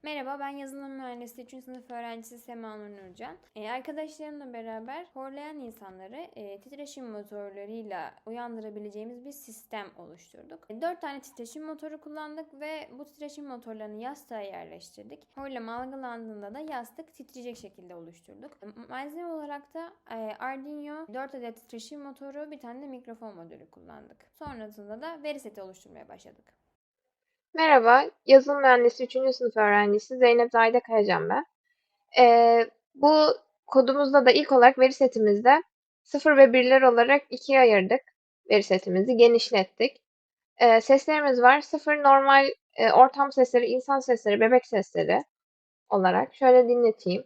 Merhaba, ben yazılım mühendisi 3. sınıf öğrencisi Sema Nur Nurcan. Arkadaşlarımla beraber horlayan insanları titreşim motorlarıyla uyandırabileceğimiz bir sistem oluşturduk. 4 tane titreşim motoru kullandık ve bu titreşim motorlarını yastığa yerleştirdik. Horlama algılandığında da yastık titreyecek şekilde oluşturduk. Malzeme olarak da Arduino, 4 adet titreşim motoru, bir tane de mikrofon modülü kullandık. Sonrasında da veri seti oluşturmaya başladık. Merhaba, yazılım mühendisi 3. sınıf öğrencisi Zeynep Zahide Kayacan ben. Bu kodumuzda da ilk olarak veri setimizde sıfır ve birler olarak ikiye ayırdık. Veri setimizi genişlettik. Seslerimiz var. Sıfır normal ortam sesleri, insan sesleri, bebek sesleri olarak. Şöyle dinleteyim.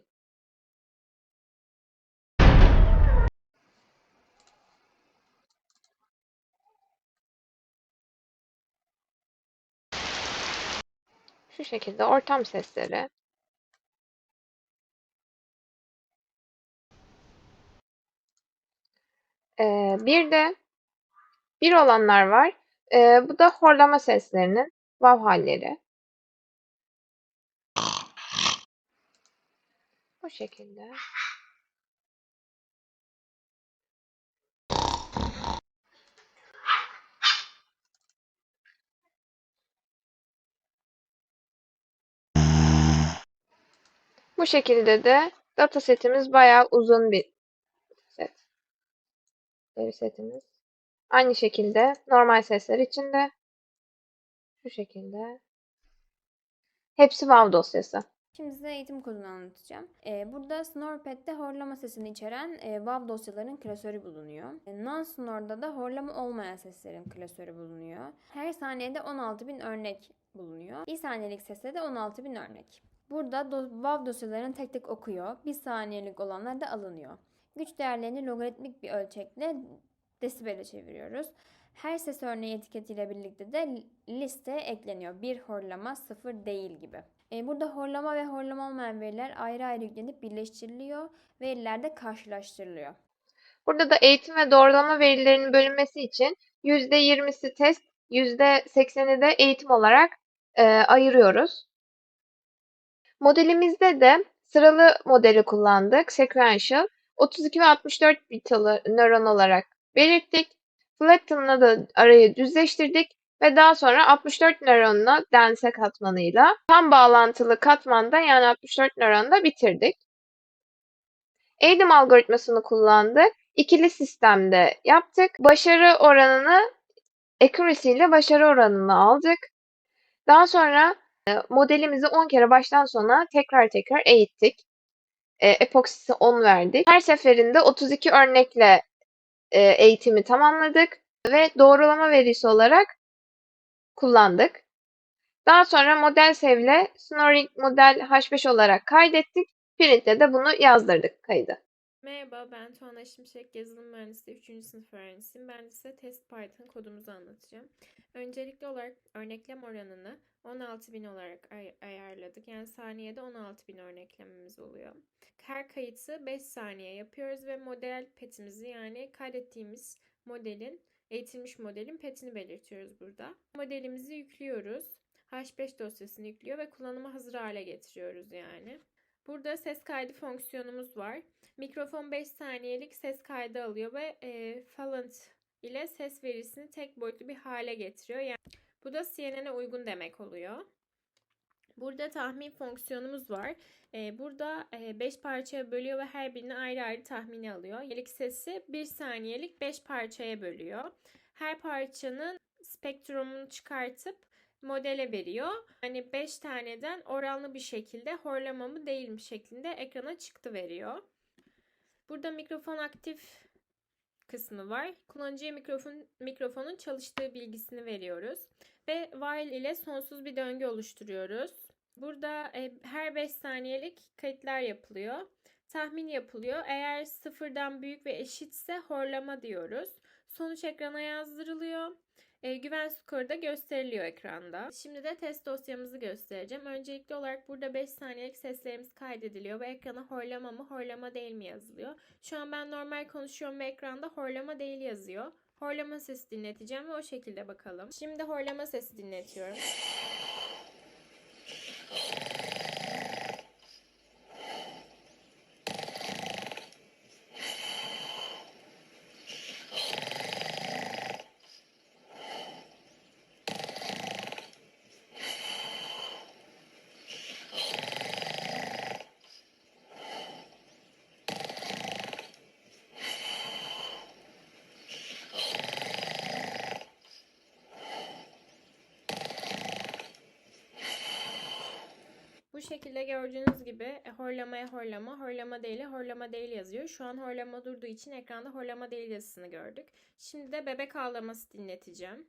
Şu şekilde ortam sesleri. Bir de bir olanlar var. Bu da horlama seslerinin vav halleri. Bu şekilde. Bu şekilde de datasetimiz bayağı uzun bir set. Veri setimiz. Aynı şekilde normal sesler için de şu şekilde. Hepsi WAV dosyası. Şimdi size eğitim kodunu anlatacağım. Burada Snorpad'de horlama sesini içeren WAV dosyaların klasörü bulunuyor. Non-Snor'da da horlama olmayan seslerin klasörü bulunuyor. Her saniyede 16.000 örnek bulunuyor. Bir saniyelik sese de 16.000 örnek. Burada WAV dosyalarını tek tek okuyor. Bir saniyelik olanlar da alınıyor. Güç değerlerini logaritmik bir ölçekle desibele çeviriyoruz. Her ses örneği etiketiyle birlikte de listeye ekleniyor. Bir horlama, sıfır değil gibi. Burada horlama ve horlama olmayan veriler ayrı ayrı yüklenip birleştiriliyor. Veriler de karşılaştırılıyor. Burada da eğitim ve doğrulama verilerinin bölünmesi için %20'si test, %80'i de eğitim olarak ayırıyoruz. Modelimizde de sıralı modeli kullandık. Sequential. 32 ve 64 bit nöron olarak belirttik. Flatten'la da arayı düzleştirdik ve daha sonra 64 nöronla dense katmanıyla tam bağlantılı katmanda yani 64 nöronda bitirdik. Eğitim algoritmasını kullandık. İkili sistemde yaptık. Başarı oranını accuracy ile başarı oranını aldık. Daha sonra modelimizi 10 kere baştan sona tekrar tekrar eğittik. Epoksisi 10 verdik. Her seferinde 32 örnekle eğitimi tamamladık ve doğrulama verisi olarak kullandık. Daha sonra model sevle Snoring model H5 olarak kaydettik. Print'te de bunu yazdırdık kaydı. Merhaba, ben Tuana Şimşek, yazılım mühendisliği 3. sınıf öğrencisiyim. Ben de size test Python kodumuzu anlatacağım. Öncelikli olarak örneklem oranını 16.000 olarak ayarladık. Yani saniyede 16.000 örneklememiz oluyor. Her kayıtı 5 saniye yapıyoruz ve model petimizi yani kaydettiğimiz modelin, eğitilmiş modelin petini belirtiyoruz burada. Modelimizi yüklüyoruz. H5 dosyasını yüklüyor ve kullanıma hazır hale getiriyoruz yani. Burada ses kaydı fonksiyonumuz var. Mikrofon 5 saniyelik ses kaydı alıyor ve Fluent ile ses verisini tek boyutlu bir hale getiriyor. Yani bu da CNN'e uygun demek oluyor. Burada tahmin fonksiyonumuz var. Burada 5 parçaya bölüyor ve her birini ayrı ayrı tahmini alıyor. Yelik sesi 1 saniyelik 5 parçaya bölüyor. Her parçanın spektrumunu çıkartıp modele veriyor. Hani 5 taneden oranlı bir şekilde horlama mı değil mi şeklinde ekrana çıktı veriyor. Burada mikrofon aktif kısmı var. Kullanıcıya mikrofonun çalıştığı bilgisini veriyoruz. Ve while ile sonsuz bir döngü oluşturuyoruz. Burada her 5 saniyelik kayıtlar yapılıyor. Tahmin yapılıyor. Eğer sıfırdan büyük ve eşitse horlama diyoruz. Sonuç ekrana yazdırılıyor. Güven skoru da gösteriliyor ekranda. Şimdi de test dosyamızı göstereceğim. Öncelikli olarak burada 5 saniyelik seslerimiz kaydediliyor ve ekrana horlama mı horlama değil mi yazılıyor. Şu an ben normal konuşuyorum ve ekranda horlama değil yazıyor. Horlama sesi dinleteceğim ve o şekilde bakalım. Şimdi horlama sesi dinletiyorum. Bu şekilde gördüğünüz gibi horlamaya horlama, horlama değil, horlama değil yazıyor. Şu an horlama durduğu için ekranda horlama değil yazısını gördük. Şimdi de bebek ağlaması dinleteceğim.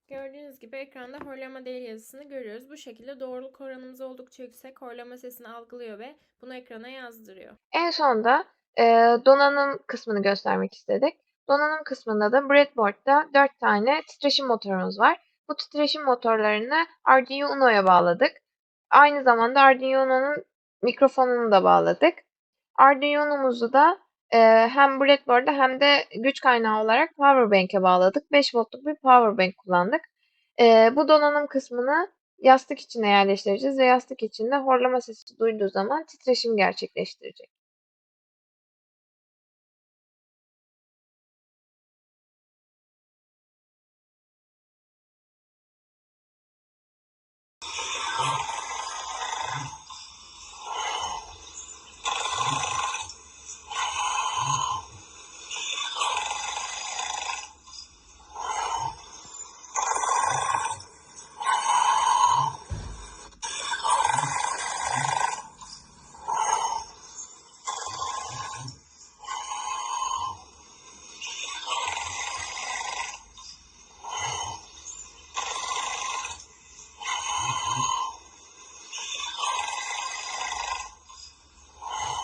Gördüğünüz gibi ekranda horlama değil yazısını görüyoruz. Bu şekilde doğruluk oranımız oldukça yüksek. Horlama sesini algılıyor ve bunu ekrana yazdırıyor. En sonda donanım kısmını göstermek istedik. Donanım kısmında da breadboard'da 4 tane titreşim motorumuz var. Bu titreşim motorlarını Arduino Uno'ya bağladık. Aynı zamanda Arduino Uno'nun mikrofonunu da bağladık. Arduino Uno'muzu da hem breadboard'a hem de güç kaynağı olarak powerbank'e bağladık. 5 voltluk bir powerbank kullandık. Bu donanım kısmını yastık içine yerleştireceğiz ve yastık içinde horlama sesi duyduğu zaman titreşim gerçekleştirecek.